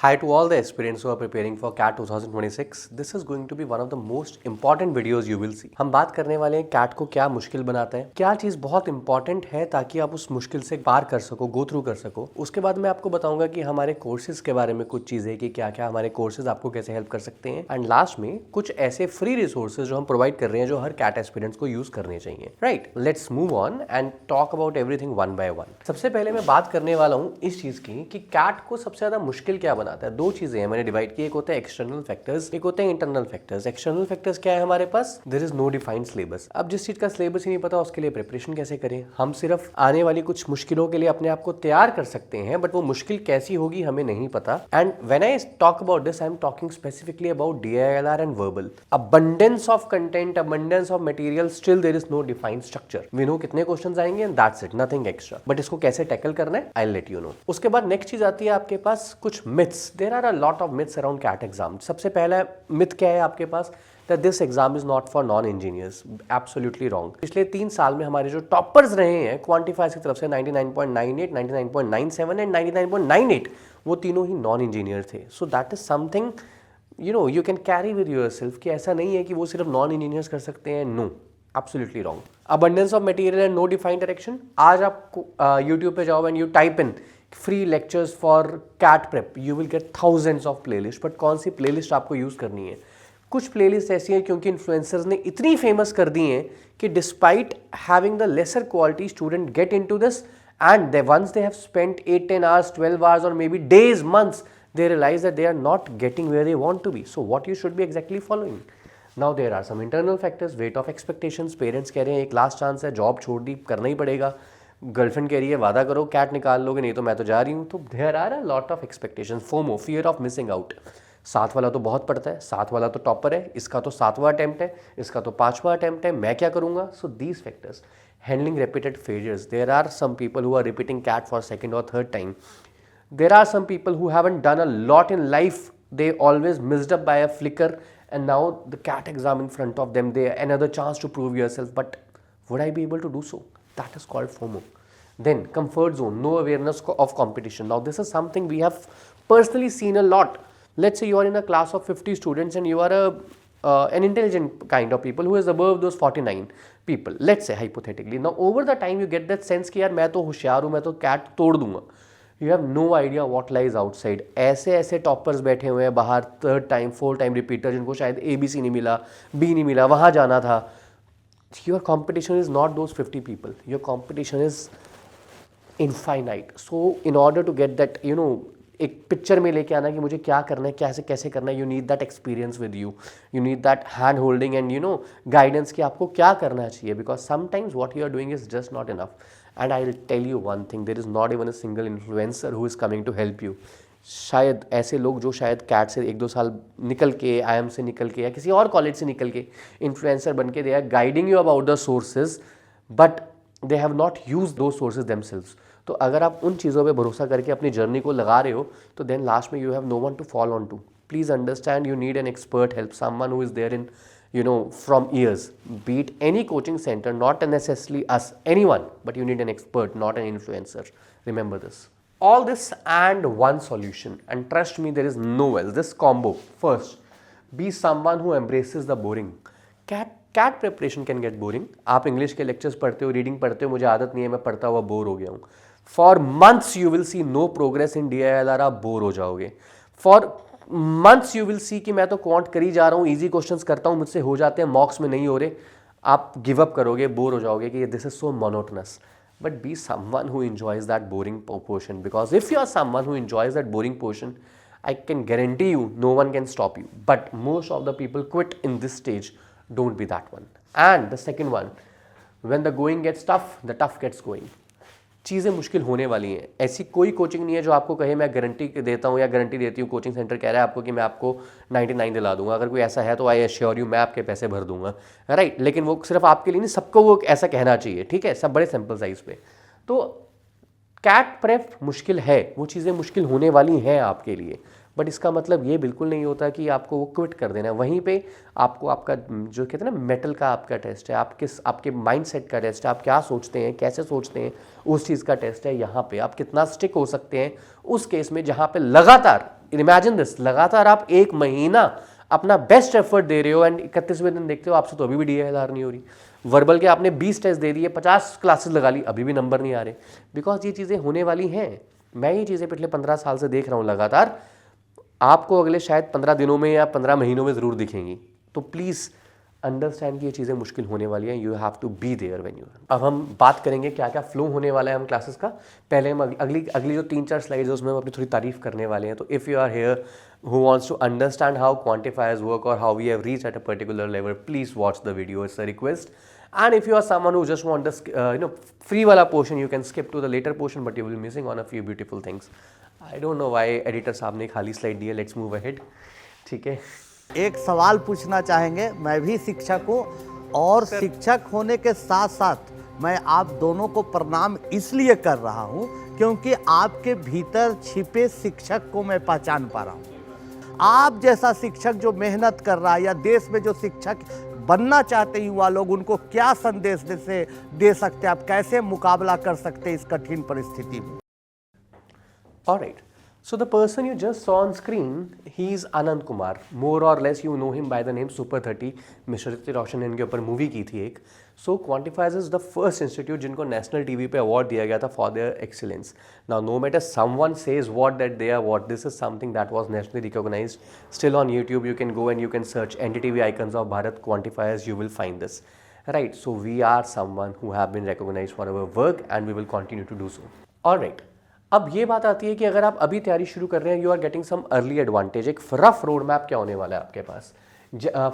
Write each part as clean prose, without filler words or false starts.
Hi to all the aspirants who are preparing for CAT 2026. This is going to be one of the most important videos you will see. हम बात करने वाले हैं CAT को क्या मुश्किल बनाता है, क्या चीज़ बहुत इंपॉर्टेंट है ताकि आप उस मुश्किल से पार कर सको, गो थ्रू कर सको। उसके बाद मैं आपको बताऊंगा कि हमारे कोर्सेज के बारे में कुछ चीज़ें कि क्या क्या हमारे कोर्सेज आपको कैसे हेल्प कर सकते हैं, एंड लास्ट में कुछ ऐसे फ्री रिसोर्सेज जो हम प्रोवाइड कर रहे हैं जो हर CAT एस्पिरेंट्स को यूज करने चाहिए। Right, let's move on and talk about everything one by one. सबसे पहले मैं बात करने वाला हूँ इस चीज़ की कि CAT को सबसे ज़्यादा मुश्किल क्या बनाता है। दो चीजें हैं मैंने डिवाइड की, एक होता है एक्सटर्नल फैक्टर्स, एक होते हैं इंटरनल फैक्टर्स। एक्सटर्नल फैक्टर्स क्या है हमारे पास? There is no defined syllabus. अब जिस चीज का सिलेबस ही नहीं पता उसके लिए प्रिपरेशन कैसे करें? हम सिर्फ आने वाली कुछ मुश्किलों के लिए अपने आप को तैयार कर सकते हैं, बट वो मुश्किल कैसी होगी हमें नहीं पता। And when I talk about this I am talking specifically about DILR and verbal. Abundance of content, abundance of material, still there is no defined structure. We know कितने क्वेश्चंस आएंगे and that's it, nothing extra. But इसको कैसे tackle करना है I will let you know. उसके बाद next चीज आती है आपके पास कुछ myths. There are a lot of myths around CAT exam. सबसे पहला मिथ क्या है आपके पास? that this exam is not for non engineers. Absolutely wrong. पिछले 3 साल में हमारे जो टॉपर्स रहे हैं क्वांटिफाइज की तरफ से 99.98, 99.97 एंड 99.98, वो तीनों ही नॉन इंजीनियर थे। So that is something you can carry with yourself कि ऐसा नहीं है कि वो सिर्फ नॉन इंजीनियर्स कर सकते हैं। No, absolutely wrong. Abundance of material and no defined direction. आज आप यूट्यूब पे जाओ and you type in free lectures for CAT prep, you will get thousands of playlist. But कौन सी प्लेलिस्ट आपको यूज करनी है? कुछ प्लेलिस्ट ऐसी हैं क्योंकि इन्फ्लुएंसर्स ने इतनी फेमस कर दी हैं कि despite having the lesser quality student get into this, and they once they have spent 8-10 hours, 12 hours or maybe days, months, they realize that they are not getting where they want to be. So what you should be exactly following? Now there are some internal factors, weight of expectations. Parents कह रहे हैं एक last chance है, job छोड़ दी, करना ही पड़ेगा। Girlfriend कह रही है वादा करो CAT निकाल लोगे नहीं तो मैं तो जा रही हूँ। तो there are a lot of expectations. FOMO, fear of missing out. साथ वाला तो बहुत पढ़ता है, साथ वाला तो टॉपर है, इसका तो 7वां अटेम्प्ट है, इसका तो 5वां अटेम्प्ट है, मैं क्या करूँगा? So these factors. Handling repeated failures. There are some people who are repeating CAT for second or third time. There are some people who haven't done a lot in life. They always missed up by a flicker, and now the CAT exam in front of them, they another chance to prove yourself. But would I be able to do so? That is called FOMO. Then comfort zone, no awareness of competition. Now this is something we have personally seen a lot. Let's say you are in a class of 50 students and you are an intelligent kind of people who is above those 49 people. Let's say hypothetically. Now over the time you get that sense कि यार मैं तो होशियार हूँ, मैं तो CAT तोड़ दूंगा. You have no idea what lies outside. ऐसे ऐसे टॉपर्स बैठे हुए हैं बाहर, 3rd time 4th time repeater, जिनको शायद ABC नहीं मिला, B नहीं मिला, वहाँ जाना था. Your competition is not those 50 people. Your competition is infinite. So in order to get that, एक पिक्चर में लेके आना कि मुझे क्या करना है, कैसे कैसे करना है, you need that experience with you, you need that hand holding and guidance कि आपको क्या करना चाहिए, because sometimes what you are doing is just not enough. And I will tell you one thing, there is not even a single influencer who is coming to help you. शायद ऐसे लोग जो शायद CAT से 1-2 साल निकल के, IIM से निकल के या किसी और कॉलेज से निकल के इन्फ्लुएंसर बन के, they are guiding you about the sources, but they have not use those sources themselves. तो अगर आप उन चीज़ों पे भरोसा करके अपनी जर्नी को लगा रहे हो तो देन लास्ट में you have no one to fall on to. Please understand, you need an expert help, someone who is there in from years. Be it any coaching center, not necessarily us, anyone, but you need an expert, not an influencer. Remember this. All this and one solution, and trust me, there is no else. This combo. First, be someone who embraces the boring. CAT preparation can get boring. आप English के lectures पढ़ते हो, reading पढ़ते हो, मुझे आदत नहीं है, मैं पढ़ता हुआ बोर हो गया हूँ. For months you will see no progress in DILR, आप बोर हो जाओगे. For months you will see कि मैं तो क्वांट कर ही जा रहा हूँ, इजी क्वेश्चंस करता हूँ, मुझसे हो जाते हैं, मॉक्स में नहीं हो रहे. आप गिव अप करोगे, बोर हो जाओगे कि this is so monotonous. But be someone who enjoys that boring portion, because if you are someone who enjoys that boring portion, I can guarantee you no one can stop you. But most of the people quit in this stage. Don't be that one. And the second one, when the going gets tough, the tough gets going. चीज़ें मुश्किल होने वाली हैं. ऐसी कोई coaching नहीं है जो आपको कहे मैं गारंटी देता हूँ या गारंटी देती हूँ, कोचिंग सेंटर कह रहा है आपको कि मैं आपको 99 दिला दूंगा. अगर कोई ऐसा है तो आई एश्योर यू मैं आपके पैसे भर दूंगा, राइट. लेकिन वो सिर्फ आपके लिए नहीं, सबको वो ऐसा कहना चाहिए, ठीक है, सब बड़े सिंपल साइज पे. तो CAT प्रेप मुश्किल है, वो चीज़ें मुश्किल होने वाली हैं आपके लिए, बट इसका मतलब ये बिल्कुल नहीं होता कि आपको वो क्विट कर देना है. वहीं पे आपको आपका जो कहते हैं ना मेटल का आपका टेस्ट है, आपके माइंडसेट का टेस्ट है, आप क्या सोचते हैं, कैसे सोचते हैं, उस चीज़ का टेस्ट है. यहाँ पे आप कितना स्टिक हो सकते हैं उस केस में जहाँ पे लगातार इमेजिन दिस, लगातार आप 1 महीना अपना बेस्ट एफर्ट दे रहे हो एंड 31वें दिन देखते हो आपसे तो अभी भी DILR नहीं हो रही। वर्बल के आपने 20 टेस्ट दे दिए, 50 क्लासेस लगा ली, अभी भी नंबर नहीं आ रहे, बिकॉज ये चीज़ें होने वाली हैं। मैं ये चीज़ें पिछले 15 साल से देख रहा हूँ लगातार, आपको अगले शायद 15 दिनों में या 15 महीनों में ज़रूर दिखेंगी। तो प्लीज़ अंडरस्टैंड कि ये चीज़ें मुश्किल होने वाली हैं, you have to be there when you. अब हम बात करेंगे क्या क्या फ्लो होने वाला है हम क्लासेस का। पहले हम अगली जो 3-4 स्लाइड्स है उसमें हम अपनी थोड़ी तारीफ करने वाले हैं। तो if you are here who wants to understand how quantifiers work or how we have reached at a particular level, please watch the video, it's a request. And if you are someone who just want the free wala portion, you can skip to the later portion, but you will be missing on a few beautiful things. I don't know why editor साहब ने खाली slide दी है, let's move ahead. ठीक है, एक सवाल पूछना चाहेंगे। मैं भी शिक्षक हूँ और शिक्षक होने के साथ साथ मैं आप दोनों को प्रणाम इसलिए कर रहा हूँ क्योंकि आपके भीतर छिपे शिक्षक को मैं पहचान पा रहा हूँ। आप जैसा शिक्षक जो मेहनत कर रहा है या देश में जो शिक्षक बनना चाहते युवा लोग, उनको क्या संदेश दे सकते हैं, आप कैसे मुकाबला कर सकते हैं इस कठिन परिस्थिति में? Alright. So the person you just saw on screen, he is Anand Kumar. More or less you know him by the name Super 30. Mr. Hrithik Roshan ने इनके ऊपर मूवी की थी एक. So Quantifiers is the first institute जिनको national TV पे award दिया गया था for their excellence. Now no matter someone says what that they are what, this is something that was nationally recognized. Still on YouTube you can go and you can search NDTV icons of Bharat Quantifiers, you will find this. Right, so we are someone who have been recognized for our work and we will continue to do so. Alright. अब ये बात आती है कि अगर आप अभी तैयारी शुरू कर रहे हैं, you are getting some early advantage. एक रफ रोड मैप क्या होने वाला है आपके पास।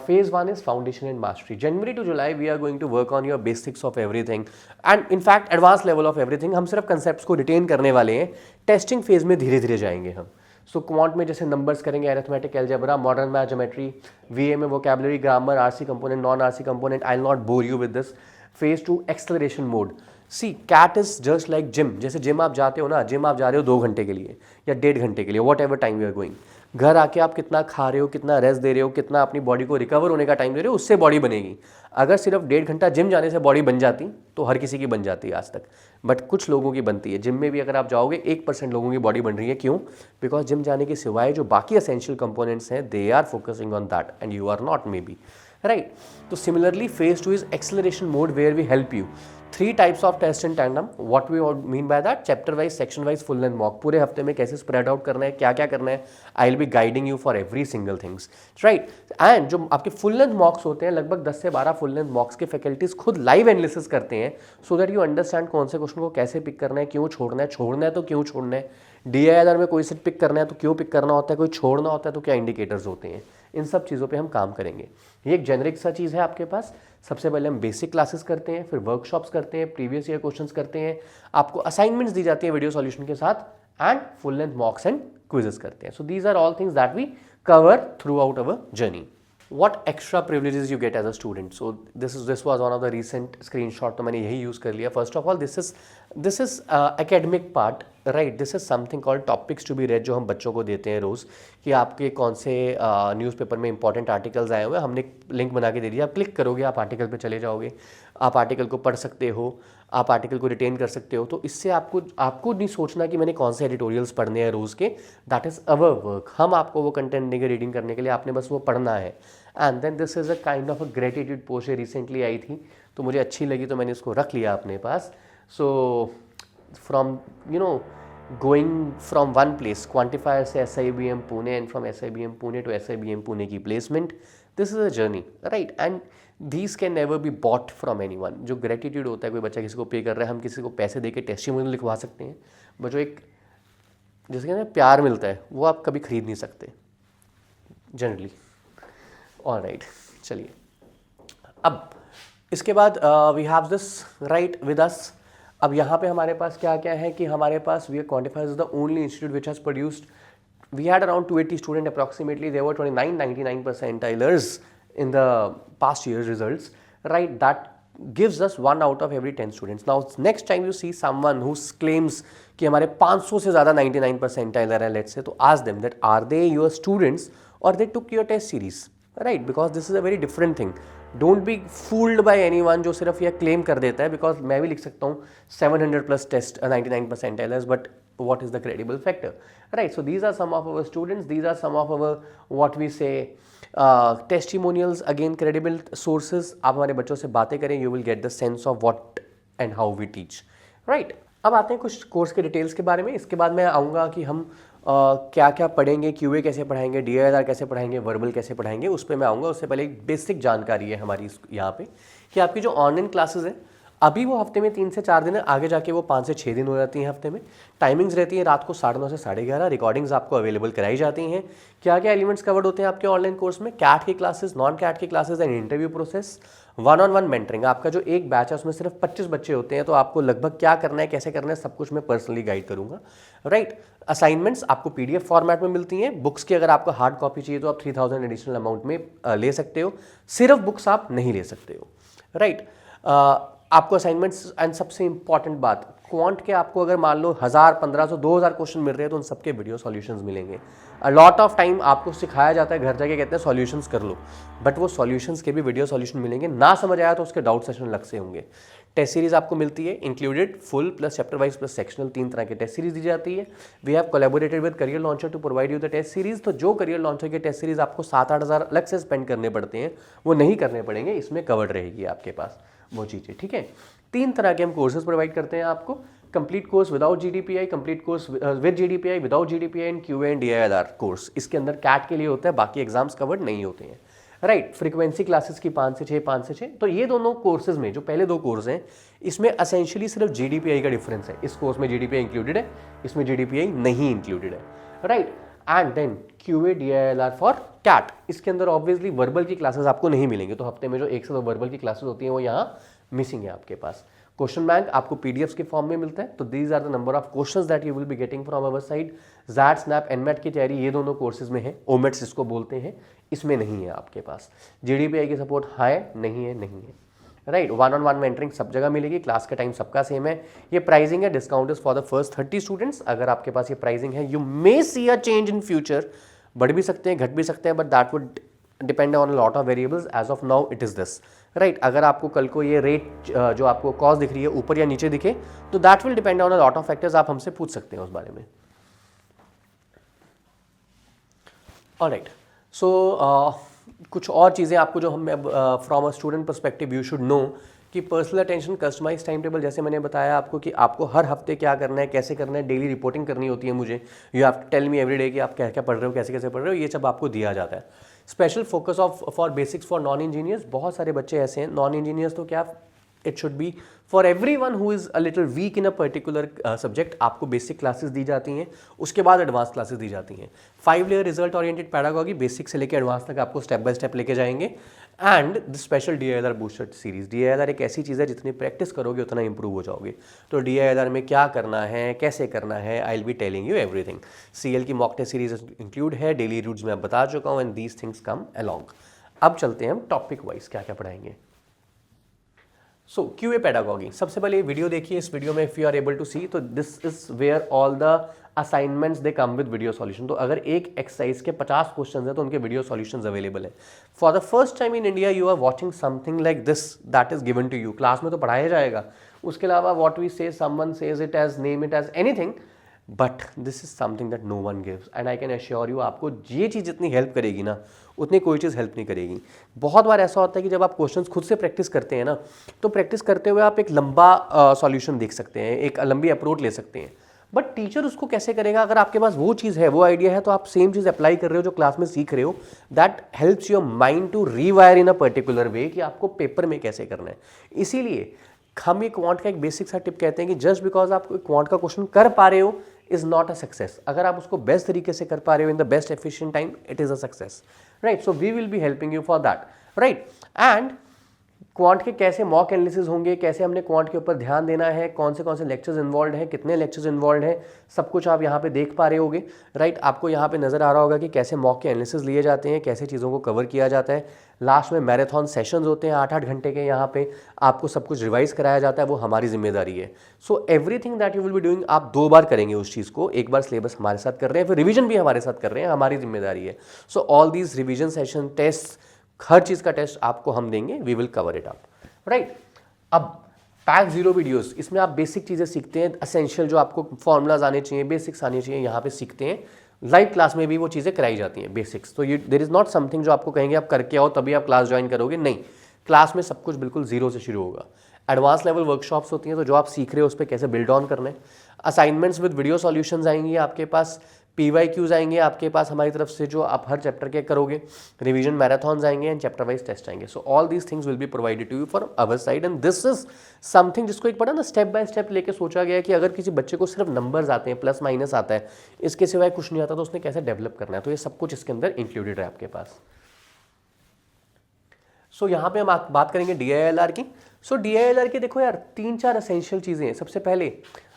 Phase 1 is foundation and mastery. January to July we are going to work on your basics of everything and in fact advance level of everything. हम सिर्फ concepts को रिटेन करने वाले हैं, टेस्टिंग फेज में धीरे धीरे जाएंगे हम। सो क्वांट में जैसे नंबर्स करेंगे, arithmetic, algebra, modern math, geometry, VA में vocabulary, grammar, RC component, non RC component. I will not bore you with this. Phase 2 acceleration mode. See CAT is just like gym. जैसे gym आप जाते हो ना, gym आप जा रहे हो 2 घंटे के लिए या 1.5 घंटे के लिए, whatever time you are going. घर आके आप कितना खा रहे हो, कितना रेस्ट दे रहे हो, कितना अपनी बॉडी को रिकवर होने का टाइम दे रहे हो, उससे बॉडी बनेगी। अगर सिर्फ 1.5 घंटा जिम जाने से बॉडी बन जाती तो हर किसी की बन जाती है आज तक, बट कुछ लोगों की बनती है। जिम में भी अगर आप जाओगे 1% लोगों की बॉडी बन रही है। क्यों? बिकॉज जिम जाने के सिवाय जो बाकी एसेंशियल कंपोनेंट्स हैं, they are focusing on that and you are not may be, right. तो similarly phase 2 is acceleration mode where we help you. 3 types of test in tandem. What we mean by that? Chapter wise, section wise, full length mock. पूरे हफ्ते में कैसे spread out करना है, क्या क्या करना है, I will be guiding you for every single things, right. And जो आपके फुल लेंथ मॉक्स होते हैं, लगभग 10 से 12 फुल लेंथ मॉक्स के फैकल्टीज खुद लाइव एनालिसिस करते हैं, सो दैट यू अंडरस्टैंड कौन से क्वेश्चन को कैसे पिक करना है, क्यों छोड़ना है तो क्यों छोड़ना है, DILR में कोई से पिक करना है तो क्यों पिक करना होता है, कोई छोड़ना होता है तो क्या इंडिकेटर्स होते हैं। इन सब चीज़ों पे हम काम करेंगे। ये एक जेनरिक सा चीज़ है आपके पास। सबसे पहले हम बेसिक क्लासेस करते हैं, फिर वर्कशॉप्स करते हैं, प्रीवियस ईयर क्वेश्चंस करते हैं, आपको असाइनमेंट्स दी जाती है वीडियो सॉल्यूशन के साथ, and full length mocks and quizzes करते हैं। So these are all things that we cover throughout our journey. What extra privileges you get as a student? So this was one of the recent screenshot, तो मैंने यही use कर लिया। First of all, this is academic part, right? This is something called topics to be read, जो हम बच्चों को देते हैं रोज़, कि आपके कौन से न्यूज़पेपर में इंपॉर्टेंट आर्टिकल्स आए हुए हैं। हमने लिंक बना के दे दिया, आप क्लिक करोगे, आप आर्टिकल पे चले जाओगे, आप आर्टिकल को पढ़ सकते हो, आप आर्टिकल को रिटेन कर सकते हो। तो इससे आपको नहीं सोचना कि मैंने कौन से एडिटोरियल्स पढ़ने हैं रोज़ के। That is our work. हम आपको वो कंटेंट देंगे रीडिंग करने के लिए, आपने बस वो पढ़ना है। And then this is a kind of a gratitude post, recently आई थी तो मुझे अच्छी लगी तो मैंने इसको रख लिया अपने पास। So from going from one place, quantifier से SIBM Pune, and from SIBM Pune to SIBM Pune की placement, this is a journey, right. And these can never be bought from any one. जो ग्रेटिट्यूड होता है, कोई बच्चा किसी को पे कर रहा है, हम किसी को पैसे दे के टेस्टिमोनियल लिखवा सकते हैं, बट जो एक जिसके ना प्यार मिलता है वो आप कभी खरीद नहीं सकते जनरली। ऑलराइट, चलिए अब इसके बाद we have this right with us. अब यहाँ पे हमारे पास क्या क्या है कि हमारे पास we are quantifiers is the only institute which has produced, we had around 280 student approximately, there were 99 percentiles in the past year's results, right? That gives us 1 out of every 10 students. Now next time you see someone who claims कि हमारे 500 से ज़्यादा 99 percentile है, let's say, तो ask them that are they your students or they took your test series, right? Because this is a very different thing. Don't be fooled by anyone जो सिर्फ यह claim कर देता है, because मैं भी लिख सकता हूँ 700 plus test 99 percentiles, but what is the credible factor, right? So these are some of our students, these are some of our what we say testimonials, again credible sources. आप हमारे बच्चों से बातें करें, you will get the sense of what and how we teach, right? अब आते हैं कुछ कोर्स के डिटेल्स के बारे में। इसके बाद मैं आऊँगा कि हम क्या क्या पढ़ेंगे, QA कैसे पढ़ाएंगे, DIR कैसे पढ़ाएंगे, वर्बल कैसे पढ़ाएंगे, उस पर मैं आऊँगा। उससे पहले एक बेसिक जानकारी है हमारी यहाँ पे कि आपकी जो ऑनलाइन क्लासेस हैं अभी वो हफ्ते में 3 से 4 दिन है, आगे जाके वो 5 से 6 दिन हो जाती हैं हफ्ते में। टाइमिंग्स रहती हैं रात को 9:30 से 11:30। रिकॉर्डिंग्स आपको अवेलेबल कराई जाती हैं। क्या क्या एलिमेंट्स कवर्ड होते हैं आपके ऑनलाइन कोर्स में? कैट की क्लासेस, नॉन कैट की classes and interview process, 1-on-1 mentoring. आपका जो एक बैच है उसमें सिर्फ 25 बच्चे होते हैं, तो आपको लगभग क्या करना है, कैसे करना है, सब कुछ मैं पर्सनली गाइड करूंगा, राइट? असाइनमेंट्स आपको PDF फॉर्मेट में मिलती हैं। बुक्स की अगर आपको हार्ड कॉपी चाहिए तो आप 3000 एडिशनल अमाउंट में ले सकते हो। सिर्फ बुक्स आप नहीं ले सकते हो, राइट? आपको असाइनमेंट्स एंड सबसे इंपॉर्टेंट बात, क्वांट के आपको अगर मान लो 1000, 1500, 2000 क्वेश्चन मिल रहे हैं तो उन सबके वीडियो सॉल्यूशंस मिलेंगे। अ लॉट ऑफ टाइम आपको सिखाया जाता है, घर जाके कहते हैं सॉल्यूशंस कर लो, बट वो सॉल्यूशंस के भी वीडियो सॉल्यूशन मिलेंगे। ना समझ आया तो उसके डाउट सेशन अलग से होंगे। टेस्ट सीरीज आपको मिलती है included, full plus chapter wise plus sectional, 3 तरह की टेस्ट सीरीज दी जाती है। We have collaborated with Career Launcher to provide you the test series. तो जो करियर लॉन्चर की टेस्ट सीरीज आपको 7-8 हज़ार अलग से स्पेंड करने पड़ते हैं, वो नहीं करने पड़ेंगे, इसमें कवर्ड रहेगी आपके पास वो चीज़ें, ठीक है? 3 तरह के हम कोर्सेज प्रोवाइड करते हैं आपको। Complete course without GDPI, complete course with GDPI, without GDPI and QA and DIR course. इसके अंदर कैट के लिए होता है, बाकी एग्जाम्स कवर्ड नहीं होते हैं, राइट? फ्रीक्वेंसी क्लासेस की 5 से 6, 5 से 6। तो ये दोनों कोर्सेज में जो पहले 2 कोर्स हैं, इसमें असेंशियली सिर्फ GDPI का डिफरेंस है। इस कोर्स में GDPI इंक्लूडेड है, इसमें GDPI नहीं इंक्लूडेड है, right? And then QA DIR for CAT. इसके अंदर ऑब्वियसली वर्बल की क्लासेस आपको नहीं मिलेंगे, तो हफ्ते में जो 1 से 2 वर्बल की क्लासेस होती हैं वो यहाँ मिसिंग है आपके पास। क्वेश्चन बैंक आपको PDFs के फॉर्म में मिलता है। तो these are the number of questions that you will be getting from our side. XAT, SNAP, NMAT की तैयारी ये दोनों कोर्सेज में है। OMETS इसको बोलते हैं, इसमें नहीं है आपके पास। GDPI की सपोर्ट है, नहीं है, नहीं है, राइट? 1-on-1 मेंटरिंग सब जगह मिलेगी। क्लास का टाइम सबका सेम है। ये प्राइसिंग है, discount is for the first 30 students. अगर आपके पास ये प्राइसिंग है, you may see a change in future, बढ़ भी सकते हैं, घट भी सकते हैं, but that would depend on lot of variables. As of now it is this, right? अगर आपको कल को ये रेट जो आपको कॉस्ट दिख रही है ऊपर या नीचे दिखे, तो that will depend on a lot of factors. आप हमसे पूछ सकते हैं उस बारे में, ऑलराइट? सो कुछ और चीज़ें आपको जो हम from a student perspective you should know कि personal attention, customise time table, जैसे मैंने बताया आपको कि आपको हर हफ्ते क्या करना है, कैसे करना है, डेली रिपोर्टिंग करनी होती है मुझे। You have to tell me every day कि आप क्या क्या पढ़ रहे हो, कैसे कैसे पढ़ रहे हो, ये सब आपको दिया जाता है। Special focus of for basics for non engineers. बहुत सारे बच्चे ऐसे हैं नॉन इंजीनियर्स, तो क्या it should be for everyone who is a little week in a particular subject. आपको बेसिक क्लासेस दी जाती हैं, उसके बाद एडवांस क्लासेस दी जाती हैं। 5 layer result oriented pedagogy, basic से लेकर एडवांस तक आपको स्टेप बाय स्टेप लेके जाएंगे। And the special DIR booster series. DIR एक ऐसी चीज़ है जितनी प्रैक्टिस करोगे उतना इंप्रूव हो जाओगे। तो DIR में क्या करना है, कैसे करना है, I will be telling you everything. CL की मॉक टेस्ट सीरीज इंक्लूड है, डेली रूट्स में बता चुका हूँ, and these things come along. अब चलते हैं हम टॉपिक वाइज क्या क्या पढ़ाएंगे। सो QA पेडागॉगी, सबसे पहले ये वीडियो देखिए। इस वीडियो में if you are able to see, तो this is where all the assignments they come with video solution. तो अगर एक एक्सरसाइज के 50 क्वेश्चन है तो उनके वीडियो सॉल्यूशंस अवेलेबल है। For the first time in India you are watching something like this that is given to you. Class में तो पढ़ाया जाएगा, उसके अलावा what we say, someone says it as, name it as anything, but this is something that no one gives. And I can assure you, आपको ये चीज़ जितनी help करेगी ना, उतनी कोई चीज़ हेल्प नहीं करेगी। बहुत बार ऐसा होता है कि जब आप क्वेश्चंस खुद से प्रैक्टिस करते हैं ना, तो प्रैक्टिस करते हुए आप एक लंबा सॉल्यूशन देख सकते हैं, एक लंबी अप्रोच ले सकते हैं, बट टीचर उसको कैसे करेगा? अगर आपके पास वो चीज़ है, वो आइडिया है, तो आप सेम चीज़ अप्लाई कर रहे हो जो क्लास में सीख रहे हो। That helps your mind to rewire in a particular way कि आपको पेपर में कैसे करना है। इसीलिए हम ये क्वांट का एक बेसिक सा टिप कहते हैं कि जस्ट बिकॉज आप क्वांट का क्वेश्चन कर पा रहे हो इज नॉट अ सक्सेस। अगर आप उसको बेस्ट तरीके से कर पा रहे हो in the best efficient time, it is a success, right? So we will be helping you for that, right? And quant के कैसे मॉक एनालिसिस होंगे, कैसे हमने क्वांट के ऊपर ध्यान देना है, कौन से लेक्चर्स इन्वॉल्व हैं, कितने लेक्चर्स इन्वॉल्व हैं, सब कुछ आप यहाँ पे देख पा रहे होगे, राइट? आपको यहाँ पे नज़र आ रहा होगा कि कैसे मॉक के एनालिसिस लिए जाते हैं, कैसे चीज़ों को कवर किया जाता है। लास्ट में मैराथन सेशंस होते हैं 8-8 घंटे के, यहाँ पे आपको सब कुछ रिवाइज कराया जाता है, वो हमारी जिम्मेदारी है। So everything that you will be doing, आप 2 बार करेंगे उस चीज़ को। एक बार सिलेबस हमारे साथ कर रहे हैं, फिर रिविजन भी हमारे साथ कर रहे हैं, हमारी जिम्मेदारी है। So all these revision session, test, हर चीज़ का टेस्ट आपको हम देंगे, we will cover it up, right? अब पैक जीरो वीडियोस, इसमें आप बेसिक चीज़ें सीखते हैं, असेंशियल जो आपको फॉर्मूलाज आने चाहिए, बेसिक्स आने चाहिए, यहाँ पे सीखते हैं। लाइव क्लास में भी वो चीज़ें कराई जाती हैं बेसिक्स। तो ये देयर इज़ नॉट समथिंग जो आपको कहेंगे आप करके आओ तभी आप क्लास ज्वाइन करोगे, नहीं, क्लास में सब कुछ बिल्कुल जीरो से शुरू होगा। एडवांस लेवल वर्कशॉप्स होती हैं, तो जो आप सीख रहे हो उस पर कैसे बिल्ड ऑन करना है। असाइनमेंट्स विद वीडियो सॉल्यूशंस आएंगी आपके पास, PYQs आएंगे आपके पास हमारी तरफ से जो आप हर चैप्टर के करोगे, रिवीजन मैराथॉन्स आएंगे एंड चैप्टर वाइज टेस्ट आएंगे। So all these things will be provided to you from our side and this is something जिसको एक बड़ा ना स्टेप बाय स्टेप लेके सोचा गया है कि अगर किसी बच्चे को सिर्फ नंबर्स आते हैं, प्लस माइनस आता है, इसके सिवाय कुछ नहीं आता, तो उसने कैसे डेवलप करना है, तो ये सब कुछ इसके अंदर इंक्लूडेड है आपके पास। सो यहाँ पे हम बात करेंगे DILR की। सो DILR की देखो यार 3-4 एसेंशियल चीज़ें हैं। सबसे पहले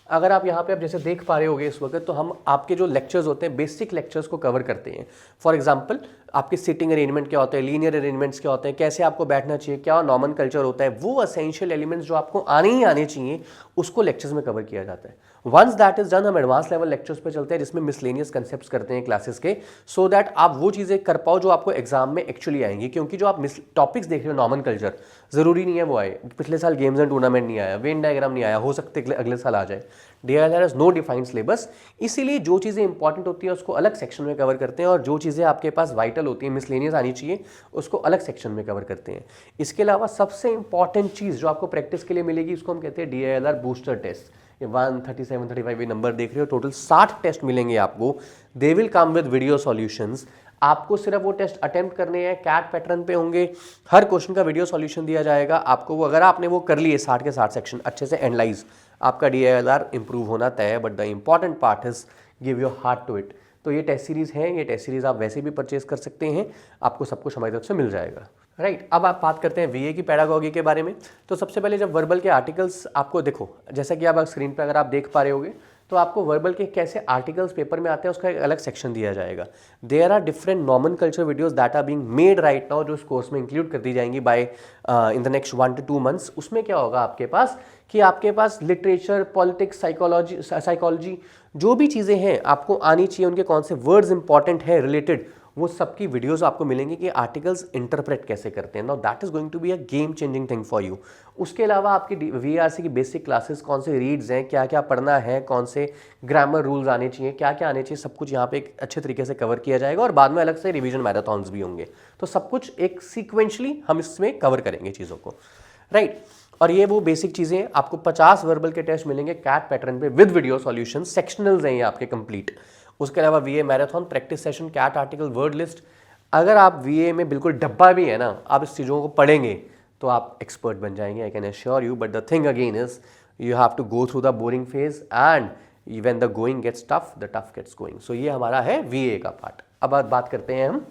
अगर आप यहाँ पे अब जैसे देख पा रहे होगे इस वक्त, तो हम आपके जो लेक्चर्स होते हैं बेसिक लेक्चर्स को कवर करते हैं। फॉर एग्जांपल आपके सिटिंग अरेंजमेंट क्या होते हैं, लीनियर अरेंजमेंट्स क्या होते हैं, कैसे आपको बैठना चाहिए, क्या नॉर्मल कल्चर होता है, वो एसेंशियल एलिमेंट्स जो आपको आने ही आने चाहिए उसको लेक्चर्स में कवर किया जाता है। वंस दैट इज डन हम एडवांस लेवल लेक्चर्स पे चलते हैं जिसमें मिसलेनियस कंसेप्ट्स करते हैं क्लासेस के, सो दैट आप वो चीज़ें कर पाओ जो आपको एग्जाम में एक्चुअली आएंगी। क्योंकि जो आप टॉपिक्स देख रहे हो नॉर्मल कल्चर, ज़रूरी नहीं है वो आए। पिछले साल गेम्स एंड टूर्नामेंट नहीं आया, वेन डायग्राम नहीं आया, हो सकते अगले साल आ जाए। DILR has no defined syllabus, इसीलिए जो चीज़ें इंपॉर्टेंट होती है उसको अलग सेक्शन में कवर करते हैं और जो चीज़ें आपके पास वाइटल होती है, मिसलेनियस आनी चाहिए, उसको अलग सेक्शन में कवर करते हैं। इसके अलावा सबसे इंपॉर्टेंट चीज़ जो आपको प्रैक्टिस के लिए मिलेगी उसको हम कहते हैं DILR बूस्टर टेस्ट। ये 137, 35 ये नंबर देख रहे हो, टोटल 60 टेस्ट मिलेंगे आपको। They will come with video solutions. आपको सिर्फ वो टेस्ट अटेम्प्ट करने हैं, कैट पैटर्न पे होंगे, हर क्वेश्चन का वीडियो सॉल्यूशन दिया जाएगा आपको। वो अगर आपने वो कर लिए 60 के 60 सेक्शन अच्छे से एनालाइज, आपका DILR इंप्रूव होना तय है। But the important part is give your heart to it. तो ये टेस्ट सीरीज़ है, ये टेस्ट सीरीज़ आप वैसे भी परचेज कर सकते हैं, आपको सब कुछ हमारी तरफ से मिल जाएगा। राइट, अब आप बात करते हैं VA की पैडागॉजी के बारे में। तो सबसे पहले जब वर्बल के आर्टिकल्स आपको देखो, जैसा कि आप स्क्रीन पर अगर आप देख पा रहे होगे, तो आपको वर्बल के कैसे आर्टिकल्स पेपर में आते हैं उसका एक अलग सेक्शन दिया जाएगा। There are different normal culture videos that are being made right now, जो इस कोर्स में इंक्लूड कर दी जाएंगी by in the next 1 to 2 months। उसमें क्या होगा आपके पास कि आपके पास लिटरेचर, पॉलिटिक्स, साइकोलॉजी जो भी चीज़ें हैं आपको आनी चाहिए, उनके कौन से वर्ड्स इंपॉर्टेंट है रिलेटेड, वो सबकी वीडियोस आपको मिलेंगी कि आर्टिकल्स इंटरप्रेट कैसे करते हैं। Now that is going to be a game changing thing for you. उसके अलावा आपकी VARC की बेसिक क्लासेस, कौन से रीड्स हैं, क्या क्या पढ़ना है, कौन से ग्रामर रूल्स आने चाहिए, क्या क्या आने चाहिए, सब कुछ यहाँ पे एक अच्छे तरीके से कवर किया जाएगा। और बाद में अलग से रिवीजन मैराथॉन्स भी होंगे। तो सब कुछ एक सीक्वेंशली हम इसमें कवर करेंगे चीज़ों को, राइट। और ये वो बेसिक चीज़ें, आपको 50 वर्बल के टेस्ट मिलेंगे कैट पैटर्न पे विद वीडियो सॉल्यूशन, सेक्शनल्स हैं ये आपके कंप्लीट। उसके अलावा VA marathon, practice session, CAT article, word list. अगर आप VA में बिल्कुल डब्बा भी है ना, आप इस चीज़ों को पढ़ेंगे तो आप एक्सपर्ट बन जाएंगे, I can assure you. But the thing again is you have to go through the boring phase and when the going gets tough, the tough gets going. So ये हमारा है VA का पार्ट। अब बात करते हैं हम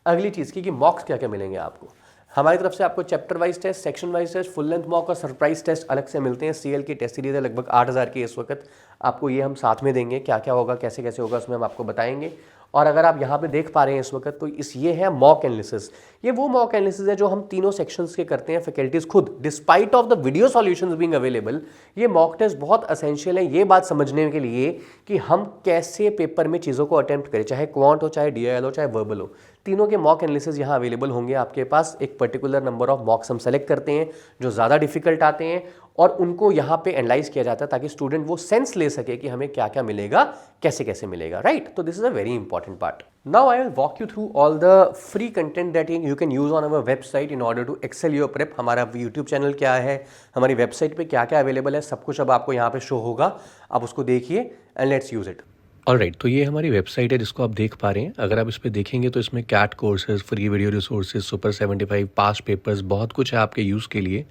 अगली चीज़ की कि मॉक्स क्या क्या मिलेंगे आपको। हमारी तरफ से आपको chapter wise test, section wise test, full length mock और सरप्राइज टेस्ट अलग से मिलते हैं। CL की टेस्ट सीरीज है लगभग 8000 की इस वक्त, आपको ये हम साथ में देंगे। क्या क्या होगा, कैसे कैसे होगा, उसमें हम आपको बताएंगे। और अगर आप यहाँ पे देख पा रहे हैं इस वक्त, तो ये है मॉक एनालिसिस। ये वो मॉक एनालिसिस है जो हम तीनों सेक्शंस के करते हैं फैकल्टीज खुद, despite of the video solutions being available. ये मॉक टेस्ट बहुत असेंशियल है ये बात समझने के लिए कि हम कैसे पेपर में चीज़ों को अटेम्प्ट करें, चाहे क्वांट हो, चाहे DIL हो, चाहे वर्बल हो। तीनों के मॉक एनालिसिस यहाँ अवेलेबल होंगे आपके पास। एक पर्टिकुलर नंबर ऑफ मॉक्स हम सेलेक्ट करते हैं जो ज़्यादा डिफिकल्ट आते हैं और उनको यहाँ पे एनालाइज किया जाता है ताकि स्टूडेंट वो सेंस ले सके कि हमें क्या क्या मिलेगा, कैसे कैसे मिलेगा, राइट। तो this is a very important part. Now I will walk you through all the free content that you can use on our website in order to excel your prep. हमारा यूट्यूब चैनल क्या है, हमारी website पे क्या क्या available है, सब कुछ अब आपको यहाँ पे शो होगा। आप उसको देखिए and let's use it. Alright, तो ये हमारी वेबसाइट है जिसको आप देख पा रहे हैं। अगर आप इस पर देखेंगे तो इसमें CAT courses, free video resources, super 75, past papers, बहुत कुछ है आपके यूज़ के लिए।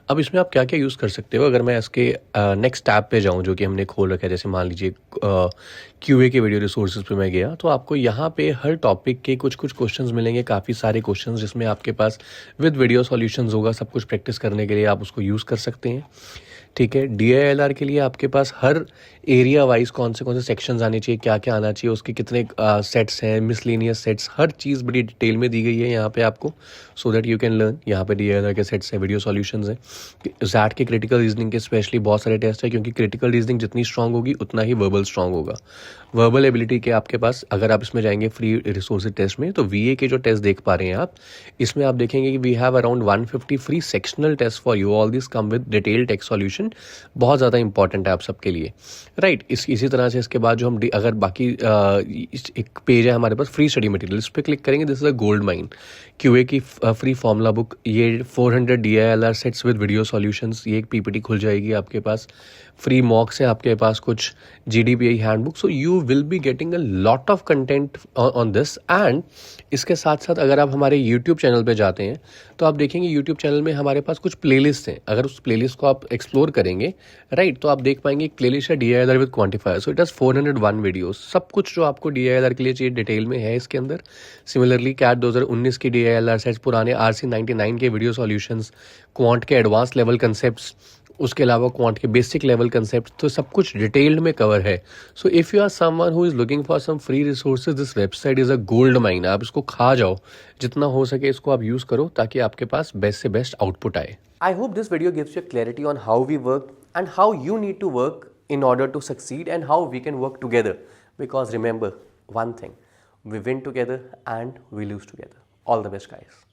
अब इसमें आप क्या क्या यूज़ कर सकते हो, अगर मैं इसके नेक्स्ट टैब पे जाऊं जो कि हमने खोल रखा है, जैसे मान लीजिए QA के वीडियो रिसोर्सेज पे मैं गया, तो आपको यहाँ पे हर टॉपिक के कुछ कुछ क्वेश्चंस मिलेंगे, काफ़ी सारे क्वेश्चंस जिसमें आपके पास विद वीडियो सॉल्यूशंस होगा। सब कुछ प्रैक्टिस करने के लिए आप उसको यूज़ कर सकते हैं। ठीक है। DILR के लिए आपके पास हर एरिया वाइज कौन से सेक्शंस आने चाहिए, क्या क्या आना चाहिए, उसके कितने सेट्स हैं, मिसलेनियस सेट्स, हर चीज़ बड़ी डिटेल में दी गई है यहाँ पे आपको, so that you can learn. यहाँ पे DILR के सेट्स हैं, वीडियो सॉल्यूशंस हैं। जैट के क्रिटिकल रीजनिंग के स्पेशली बहुत सारे टेस्ट है, क्योंकि क्रिटिकल रीजनिंग जितनी स्ट्रांग होगी उतना ही वर्बल स्ट्रांग होगा। वर्बल एबिलिटी के आपके पास, अगर आप इसमें जाएंगे फ्री रिसोर्सेज टेस्ट में, तो VA के जो टेस्ट देख पा रहे हैं आप, इसमें आप देखेंगे कि we have around 150 free sectional test for you. All this come with detail text solution, बहुत ज़्यादा इंपॉर्टेंट है आप सबके लिए, राइट। इसी तरह से इसके बाद जो हम अगर बाकी एक पेज है हमारे पास फ्री स्टडी मटेरियल, इस पर क्लिक करेंगे, this is a gold mine. QA की फ्री फॉर्मूला बुक, ये 400 DILR sets with video solutions, ये एक PPT खुल जाएगी आपके पास। फ्री मॉक्स है आपके पास, कुछ GDPI handbook, so you will be getting a lot of content on this. And इसके साथ साथ अगर आप हमारे YouTube चैनल पे जाते हैं तो आप देखेंगे YouTube चैनल में हमारे पास कुछ प्लेलिस्ट हैं। अगर उस प्लेलिस्ट को आप एक्सप्लोर करेंगे, राइट, तो आप देख पाएंगे एक प्लेलिस्ट है DILR with quantifier, so it has 401 videos. सब कुछ जो आपको DILR के लिए चाहिए डिटेल में है इसके अंदर। सिमिलरली CAT 2019 की DILR सेट्स, पुराने RC99 के वीडियो सॉल्यूशंस, क्वांट के एडवांस लेवल कंसेप्ट्स, उसके अलावा क्वांट के बेसिक लेवल कंसेप्ट, तो सब कुछ डिटेल्ड में कवर है। So if you are someone who is looking for some free resources, this website is a gold mine. आप इसको खा जाओ, जितना हो सके इसको आप यूज़ करो, ताकि आपके पास बेस्ट से बेस्ट आउटपुट आए। I hope this video gives you clarity on how we work and how you need to work in order to succeed and how we can work together. Because remember one thing, we win together and we lose together. All the best, guys.